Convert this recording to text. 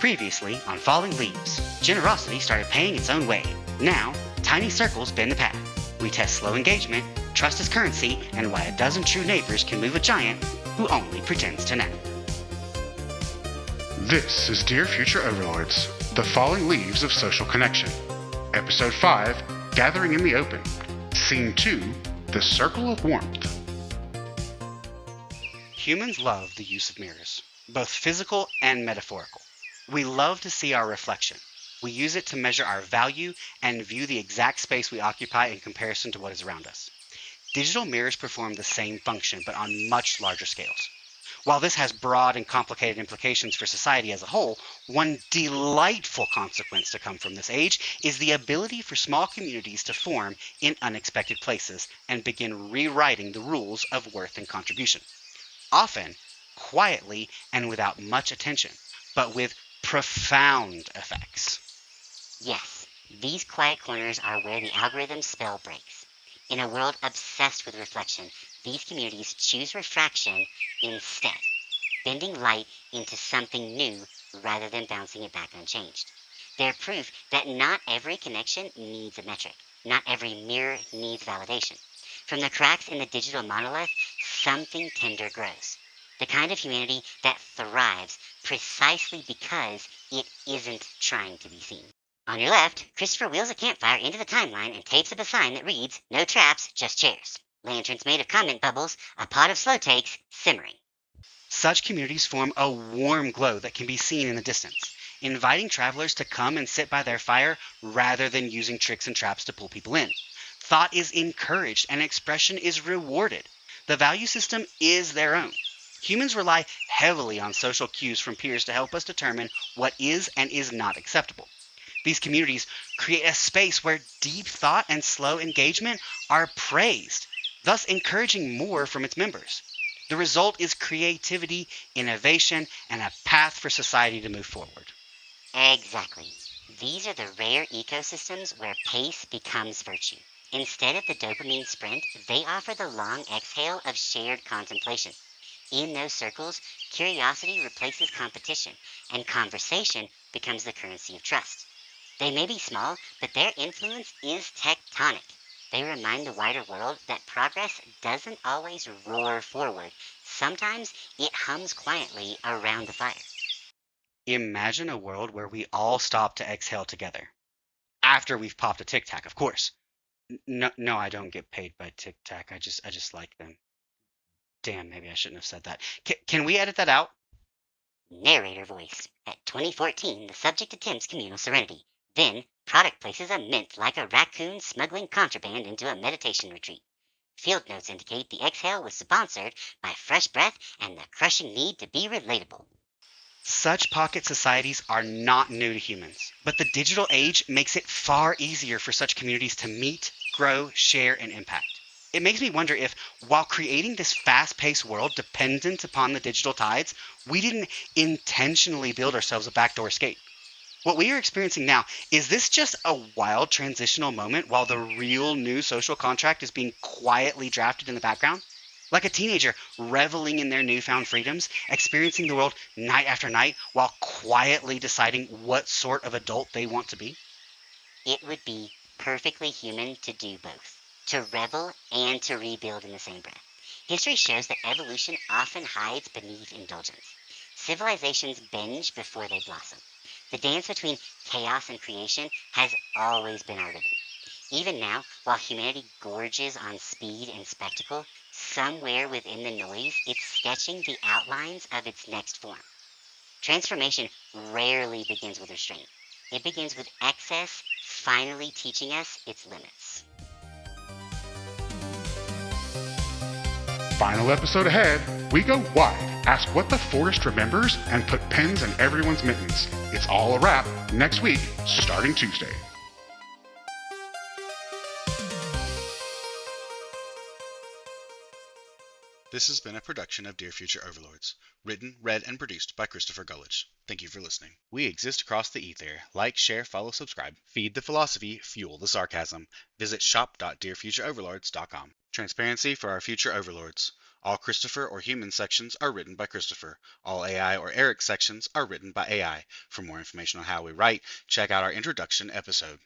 Previously on Falling Leaves, generosity started paying its own way. Now, tiny circles bend the path. We test slow engagement, trust as currency, and why a dozen true neighbors can move a giant who only pretends to nap. This is Dear Future Overlords, the falling leaves of social connection. Episode 5, Gathering in the Open. Scene 2, The Circle of Warmth. Humans love the use of mirrors, both physical and metaphorical. We love to see our reflection. We use it to measure our value and view the exact space we occupy in comparison to what is around us. Digital mirrors perform the same function, but on much larger scales. While this has broad and complicated implications for society as a whole, one delightful consequence to come from this age is the ability for small communities to form in unexpected places and begin rewriting the rules of worth and contribution. Often, quietly and without much attention, but with profound effects. Yes, these quiet corners are where the algorithm's spell breaks. In a world obsessed with reflection, these communities choose refraction instead, bending light into something new rather than bouncing it back unchanged. They're proof that not every connection needs a metric. Not every mirror needs validation. From the cracks in the digital monolith, something tender grows. The kind of humanity that thrives precisely because it isn't trying to be seen. On your left, Christopher wheels a campfire into the timeline and tapes up a sign that reads, "No traps, just chairs." Lanterns made of comment bubbles, a pot of slow takes, simmering. Such communities form a warm glow that can be seen in the distance, inviting travelers to come and sit by their fire rather than using tricks and traps to pull people in. Thought is encouraged and expression is rewarded. The value system is their own. Humans rely heavily on social cues from peers to help us determine what is and is not acceptable. These communities create a space where deep thought and slow engagement are praised, thus encouraging more from its members. The result is creativity, innovation, and a path for society to move forward. Exactly. These are the rare ecosystems where pace becomes virtue. Instead of the dopamine sprint, they offer the long exhale of shared contemplation. In those circles, curiosity replaces competition, and conversation becomes the currency of trust. They may be small, but their influence is tectonic. They remind the wider world that progress doesn't always roar forward. Sometimes it hums quietly around the fire. Imagine a world where we all stop to exhale together. After we've popped a Tic Tac, of course. No, I don't get paid by Tic Tac. I just like them. Damn, maybe I shouldn't have said that. Can we edit that out? Narrator voice. At 2014, the subject attempts communal serenity. Then, product places a mint like a raccoon smuggling contraband into a meditation retreat. Field notes indicate the exhale was sponsored by fresh breath and the crushing need to be relatable. Such pocket societies are not new to humans, but the digital age makes it far easier for such communities to meet, grow, share, and impact. It makes me wonder if, while creating this fast-paced world dependent upon the digital tides, we didn't intentionally build ourselves a backdoor escape. What we are experiencing now, is this just a wild transitional moment while the real new social contract is being quietly drafted in the background? Like a teenager reveling in their newfound freedoms, experiencing the world night after night while quietly deciding what sort of adult they want to be? It would be perfectly human to do both, to revel and to rebuild in the same breath. History shows that evolution often hides beneath indulgence. Civilizations binge before they blossom. The dance between chaos and creation has always been our rhythm. Even now, while humanity gorges on speed and spectacle, somewhere within the noise, it's sketching the outlines of its next form. Transformation rarely begins with restraint. It begins with excess finally teaching us its limits. Final episode ahead, we go wide, ask what the forest remembers, and put pins in everyone's mittens. It's all a wrap next week, starting Tuesday. This has been a production of Dear Future Overlords. Written, read, and produced by Christopher Gullidge. Thank you for listening. We exist across the ether. Like, share, follow, subscribe. Feed the philosophy, fuel the sarcasm. Visit shop.dearfutureoverlords.com. Transparency for our future overlords. All Christopher or human sections are written by Christopher. All AI or Eric sections are written by AI. For more information on how we write, check out our introduction episode.